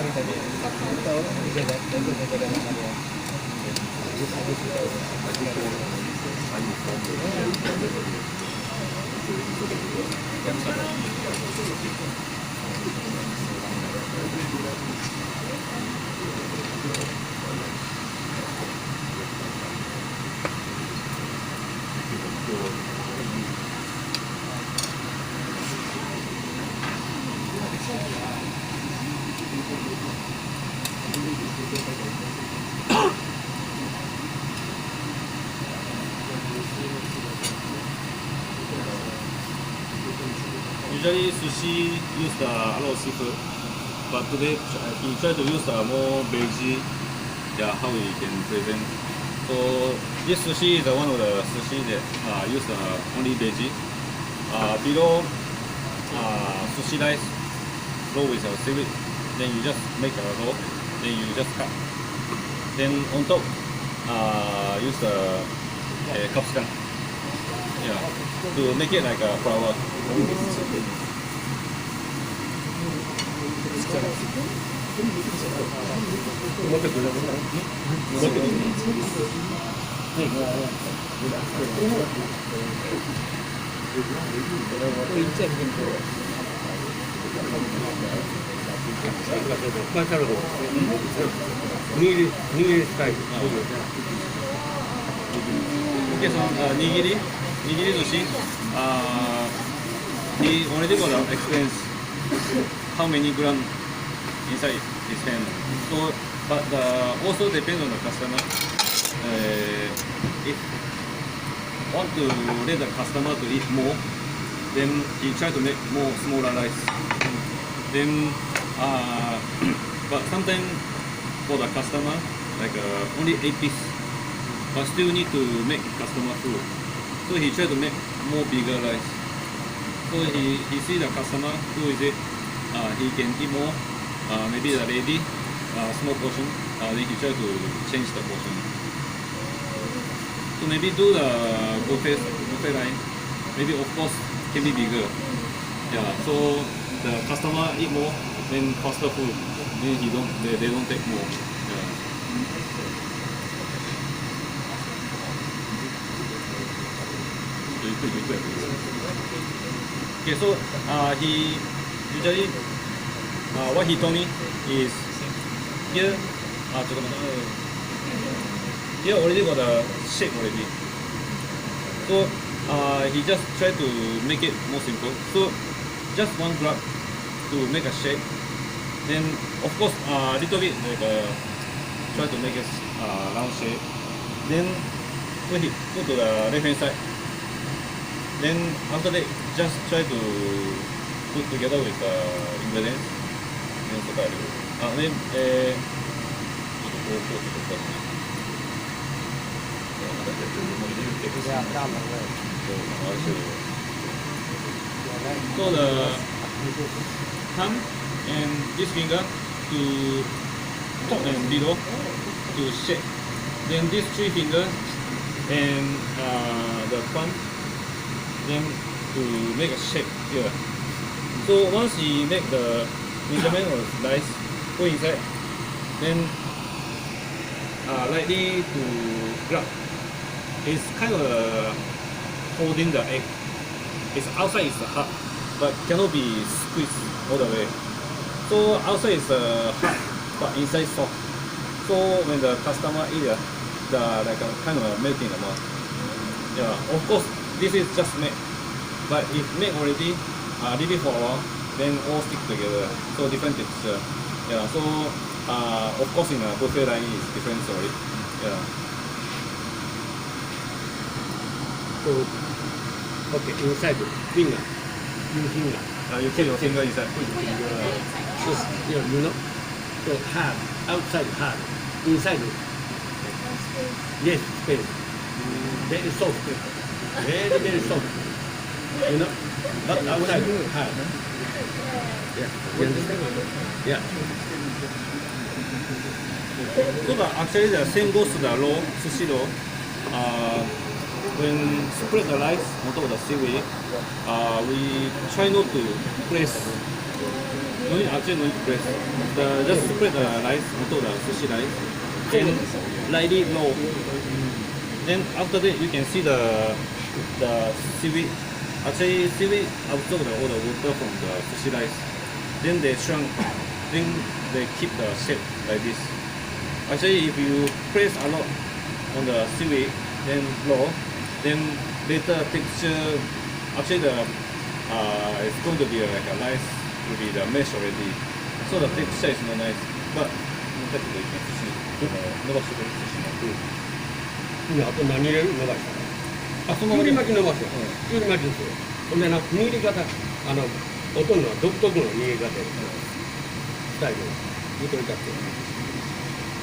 kami tadi. Tahu dijaga Mariott. Habis tahu. Jam satu. Usually sushi use a lot of seafood, but today he tried to use more veggie. Yeah, how he can present. So this sushi is one of the sushi that use only veggie. Below sushi rice, roll with seaweed. Then you just make a roll. Then you just cut. Then on top, use the capsicum. Yeah, to make it like a flower. Okay, so nigiri sushi. He already got an experience how many gram inside his hand. So, but also depends on the customer. If want to let the customer to eat more, then he try to make more smaller rice. Then, but sometimes for the customer, like only 8 piece, but still need to make customer full. So he try to make more bigger rice. So he see the customer who is it, he can eat more, maybe the lady, small portion, then he try to change the portion. So maybe do the buffet line, maybe of course can be bigger. Yeah, so the customer eat more, then faster food, then they don't take more. Yeah. Okay, so he usually what he told me is here here already got a shape already. So he just tried to make it more simple. So just one grab to make a shape. Then of course little bit like try to make a round shape. Then when he go to the left hand side. Then after that, just try to put together with the ingredients. Then so the thumb and this finger to top and below to shape. Then these 3 fingers and the thumb. Then to make a shape here. So once he make the measurement of rice, put inside, then lightly to grab. It's kind of holding the egg. It's outside is hard, but cannot be squeezed all the way. So outside is hard, but inside soft. So when the customer eat the like a kind of melt in the mouth. Yeah, of course. This is just made, but if made already, leave it for a while, then all stick together. So different texture. Yeah. So of course in a buffet line is different story. Yeah. So okay, inside the finger, finger. You put your finger inside. Put your finger. Just you know, the hard outside hard, inside. Yes, space. Very soft. Very soft. You know, but outside hard. Yeah, you understand? Yeah. So but actually the same goes to the roll, sushi roll. When spread the rice on top of the seaweed, we try not to press No need, actually no need to press. Just spread the rice onto the sushi rice. Then lightly low. Then after that you can see the seaweed. Actually seaweed absorb all the water from the sushi rice. Then they shrunk. Then they keep the shape like this. Actually if you press a lot on the seaweed, then low, then later texture, actually it's going to be like a nice, will be the mesh already. So the texture is not nice. But that's the sushi. 伸ばしてくれる寿司の。あと何入れる伸ばしたら。そのきゅうり巻き伸ばすよ。きゅうり巻きにする。ほんでな、握り方、おとんのは独特の握り方で。スタイル。見といたって。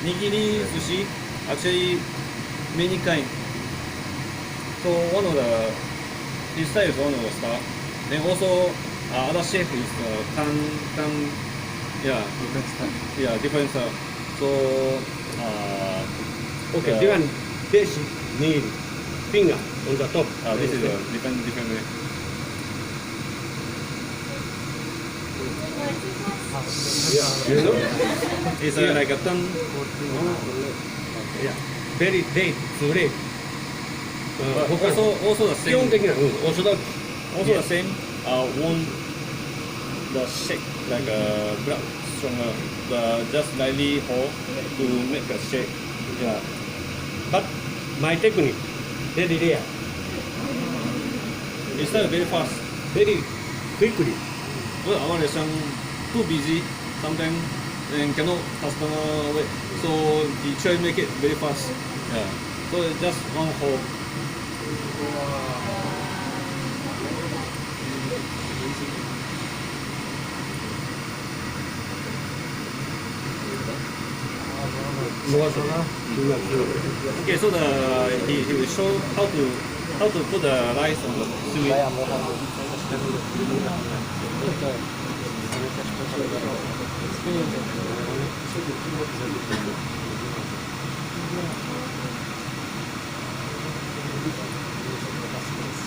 Nigiri sushi, actually many kind. So one of the, this style is one of the style. Then also other chef is yeah, Different style. yeah, different style. So Okay, different basic need finger on the top. this is a different way. You know? It's like a tongue. Yeah. Very late, too late. But 他の also the 基本 same. 的な、オーソドック Also the same. Won't the shake like a blood stronger. Just lightly hold to make a shake. Yeah. But my technique, very rare, It's not very fast. very quickly. But our restaurant too busy sometimes and cannot customer wait. So he try to make it very fast. Yeah. So it's just one hold. Okay, so he will show how to put the rice on the seaweed.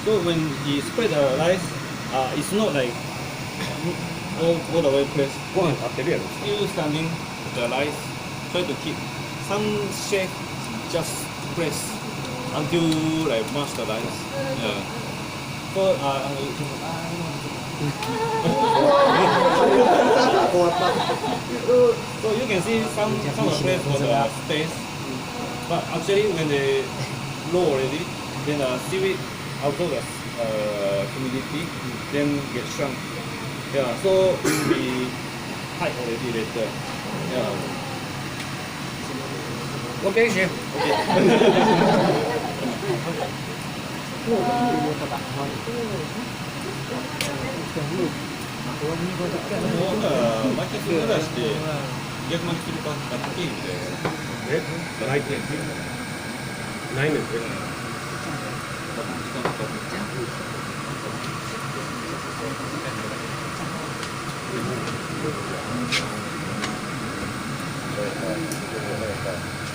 So when he spread the rice, it's not like all the way pressed. ご飯立ってるやろ。 Still standing the rice, try to keep. Some chef just press until like mash the rice. Yeah. So so you can see some of the place for the space, but actually when they low already, then the seaweed absorb the humidity, then get shrunk. Yeah, so it will be tight already later. Yeah. Okay, chef. 뭔가巻きするぐらいして逆巻きするかだけみたいな。え、ないって。ないねんて。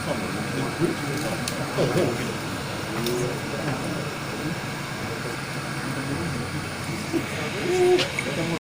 多分